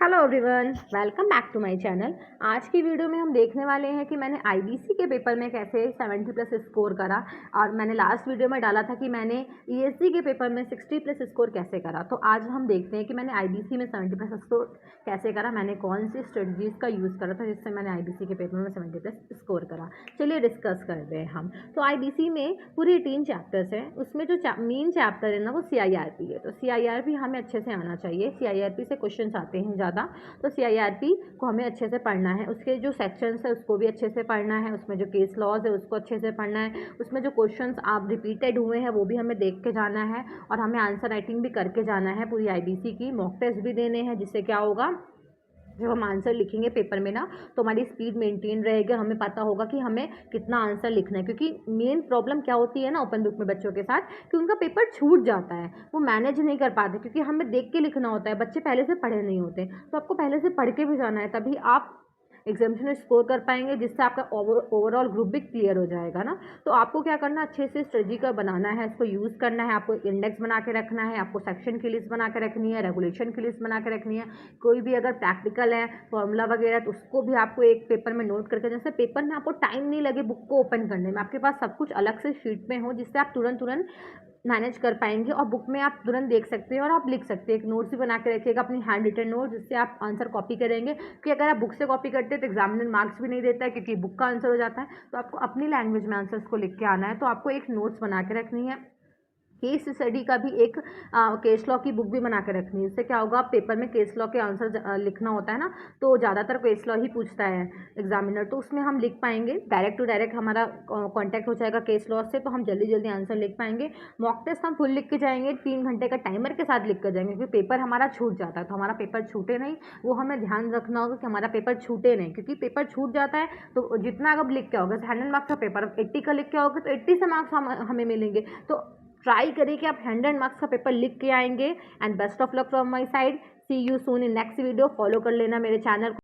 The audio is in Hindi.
Hello everyone, welcome back to my channel. आज की वीडियो में हम देखने वाले हैं कि मैंने आईबीसी के पेपर में कैसे 70 प्लस स्कोर करा। और मैंने लास्ट वीडियो में डाला था कि मैंने ईएसजी के पेपर में 60 प्लस स्कोर कैसे करा। तो आज हम देखते हैं कि मैंने आईबीसी में 70 प्लस स्कोर कैसे करा, मैंने कौन सी स्ट्रेटजीज का यूज़ करा था जिससे मैंने आईबीसी के पेपर में 70 प्लस स्कोर करा। चलिए डिस्कस करते हैं हम। तो आईबीसी में पूरे 3 चैप्टर्स हैं, उसमें जो मेन चैप्टर है ना वो सीआईआरपी है। तो सीआईआरपी हमें अच्छे से आना चाहिए, सीआईआरपी से क्वेश्चन आते हैं ज़्यादा। तो सीआईआरपी को हमें अच्छे से पढ़ना है, उसके जो सेक्शंस है उसको भी अच्छे से पढ़ना है, उसमें जो केस लॉज है उसको अच्छे से पढ़ना है, उसमें जो क्वेश्चंस आप रिपीटेड हुए हैं वो भी हमें देख के जाना है, और हमें आंसर राइटिंग भी करके जाना है पूरी आईबीसी की। मॉक टेस्ट भी देने हैं, जिससे क्या होगा, जब हम आंसर लिखेंगे पेपर में ना तो हमारी स्पीड मेंटेन रहेगी और हमें पता होगा कि हमें कितना आंसर लिखना है। क्योंकि मेन प्रॉब्लम क्या होती है ना ओपन बुक में बच्चों के साथ, कि उनका पेपर छूट जाता है, वो मैनेज नहीं कर पाते, क्योंकि हमें देख के लिखना होता है, बच्चे पहले से पढ़े नहीं होते। तो आपको पहले से पढ़ के भी जाना है, तभी आप एग्जामिनेशन में स्कोर कर पाएंगे, जिससे आपका ओवरऑल ग्रुप भी क्लियर हो जाएगा ना। तो आपको क्या करना, अच्छे से स्ट्रेटजी का बनाना है, इसको यूज़ करना है, आपको इंडेक्स बना के रखना है, आपको सेक्शन की लिस्ट बना के रखनी है, रेगुलेशन की लिस्ट बना के रखनी है। कोई भी अगर प्रैक्टिकल है, फॉर्मूला वगैरह, तो उसको भी आपको एक पेपर में नोट करके, जैसे पेपर में आपको टाइम नहीं लगे बुक को ओपन करने में, आपके पास सब कुछ अलग से शीट में हो, जिससे आप तुरंत तुरंत मैनेज कर पाएंगे, और बुक में आप तुरंत देख सकते हैं और आप लिख सकते हैं। एक नोट्स भी बना के रखिएगा, अपनी हैंड रिटन नोट, जिससे आप आंसर कॉपी करेंगे। क्योंकि अगर आप बुक से कॉपी करते हैं तो एग्जामिनर मार्क्स भी नहीं देता है, क्योंकि बुक का आंसर हो जाता है। तो आपको अपनी लैंग्वेज में आंसर्स को लिख के आना है। तो आपको एक नोट्स बना के रखनी है, केस स्टडी का भी एक केस लॉ की बुक भी बना के रखनी है। इससे क्या होगा, पेपर में केस लॉ के आंसर लिखना होता है ना, तो ज़्यादातर केस लॉ ही पूछता है एग्जामिनर, तो उसमें हम लिख पाएंगे, डायरेक्ट टू डायरेक्ट हमारा कांटेक्ट हो जाएगा केस लॉ से, तो हम जल्दी जल्दी आंसर लिख पाएंगे। मॉक टेस्ट हम फुल लिख के जाएंगे, 3 घंटे का टाइमर के साथ लिख कर जाएंगे, क्योंकि पेपर हमारा छूट जाता है। तो हमारा पेपर छूटे नहीं, वो हमें ध्यान रखना होगा कि हमारा पेपर छूटे नहीं, क्योंकि पेपर छूट जाता है तो जितना अब लिख के आओगे, 100 मार्क्स का पेपर 80 का लिख के आओगे तो 80 से मार्क्स हमें मिलेंगे। तो ट्राई करिए कि आप 100 मार्क्स का पेपर लिख के आएंगे। And best of luck from my side, see you soon in next video. Follow कर लेना मेरे चैनल को।